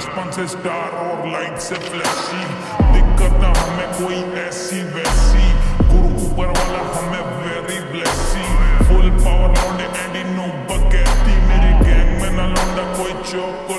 बचपन से स्टार और लाइट से फ्लैशी, दिक्कत ना हमें कोई ऐसी वैसी, गुरु ऊपर वाला हमें वेरी ब्लेसी, फुल पावर लौंडे एंडी नो बकैती, मेरी गैंग में ना लौंडा कोई चौक